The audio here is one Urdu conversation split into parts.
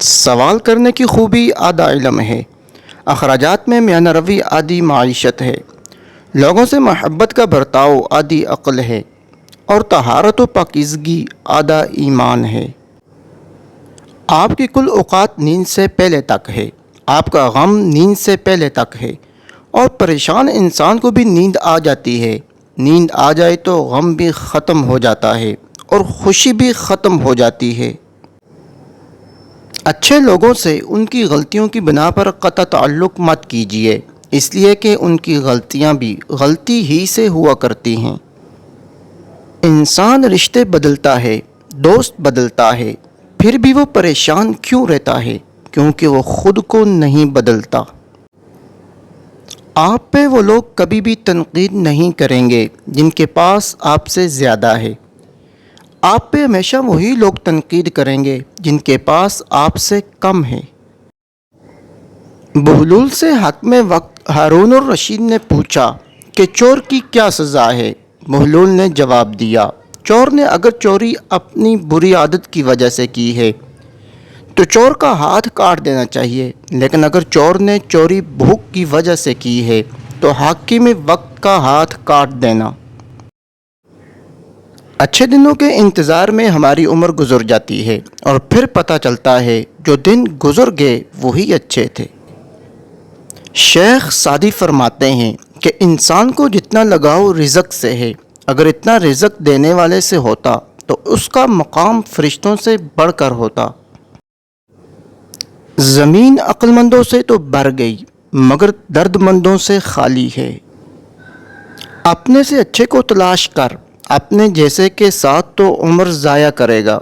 سوال کرنے کی خوبی آدھا علم ہے، اخراجات میں میانہ روی آدھی معیشت ہے، لوگوں سے محبت کا برتاؤ آدھی عقل ہے، اور طہارت و پاکیزگی آدھا ایمان ہے۔ آپ کی کل اوقات نیند سے پہلے تک ہے، آپ کا غم نیند سے پہلے تک ہے، اور پریشان انسان کو بھی نیند آ جاتی ہے۔ نیند آ جائے تو غم بھی ختم ہو جاتا ہے اور خوشی بھی ختم ہو جاتی ہے۔ اچھے لوگوں سے ان کی غلطیوں کی بنا پر قطع تعلق مت کیجیے، اس لیے کہ ان کی غلطیاں بھی غلطی ہی سے ہوا کرتی ہیں۔ انسان رشتے بدلتا ہے، دوست بدلتا ہے، پھر بھی وہ پریشان کیوں رہتا ہے؟ کیونکہ وہ خود کو نہیں بدلتا۔ آپ پہ وہ لوگ کبھی بھی تنقید نہیں کریں گے جن کے پاس آپ سے زیادہ ہے۔ آپ پہ ہمیشہ وہی لوگ تنقید کریں گے جن کے پاس آپ سے کم ہے۔ بہلول سے حاکم وقت ہارون الرشید نے پوچھا کہ چور کی کیا سزا ہے؟ بہلول نے جواب دیا، چور نے اگر چوری اپنی بری عادت کی وجہ سے کی ہے تو چور کا ہاتھ کاٹ دینا چاہیے، لیکن اگر چور نے چوری بھوک کی وجہ سے کی ہے تو حاکم وقت کا ہاتھ کاٹ دینا۔ اچھے دنوں کے انتظار میں ہماری عمر گزر جاتی ہے اور پھر پتہ چلتا ہے جو دن گزر گئے وہی اچھے تھے۔ شیخ سعدی فرماتے ہیں کہ انسان کو جتنا لگاؤ رزق سے ہے، اگر اتنا رزق دینے والے سے ہوتا تو اس کا مقام فرشتوں سے بڑھ کر ہوتا۔ زمین عقل مندوں سے تو بھر گئی مگر درد مندوں سے خالی ہے۔ اپنے سے اچھے کو تلاش کر، اپنے جیسے کے ساتھ تو عمر ضائع کرے گا۔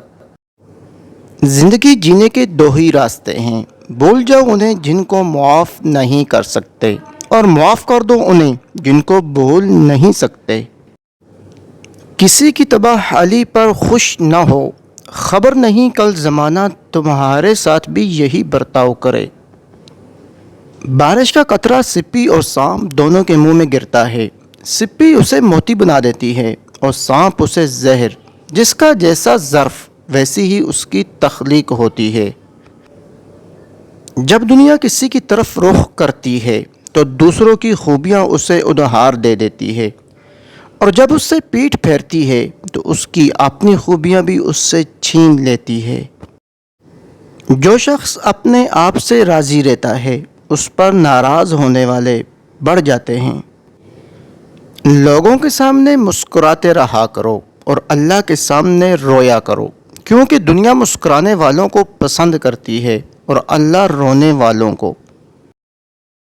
زندگی جینے کے دو ہی راستے ہیں، بھول جاؤ انہیں جن کو معاف نہیں کر سکتے، اور معاف کر دو انہیں جن کو بھول نہیں سکتے۔ کسی کی تباہ حالی پر خوش نہ ہو، خبر نہیں کل زمانہ تمہارے ساتھ بھی یہی برتاؤ کرے۔ بارش کا قطرہ سپی اور سانپ دونوں کے منہ میں گرتا ہے، سپی اسے موتی بنا دیتی ہے اور سانپ اسے زہر۔ جس کا جیسا ظرف ویسی ہی اس کی تخلیق ہوتی ہے۔ جب دنیا کسی کی طرف رخ کرتی ہے تو دوسروں کی خوبیاں اسے ادھار دے دیتی ہے، اور جب اس سے پیٹھ پھیرتی ہے تو اس کی اپنی خوبیاں بھی اس سے چھین لیتی ہے۔ جو شخص اپنے آپ سے راضی رہتا ہے اس پر ناراض ہونے والے بڑھ جاتے ہیں۔ لوگوں کے سامنے مسکراتے رہا کرو اور اللہ کے سامنے رویا کرو، کیونکہ دنیا مسکرانے والوں کو پسند کرتی ہے اور اللہ رونے والوں کو۔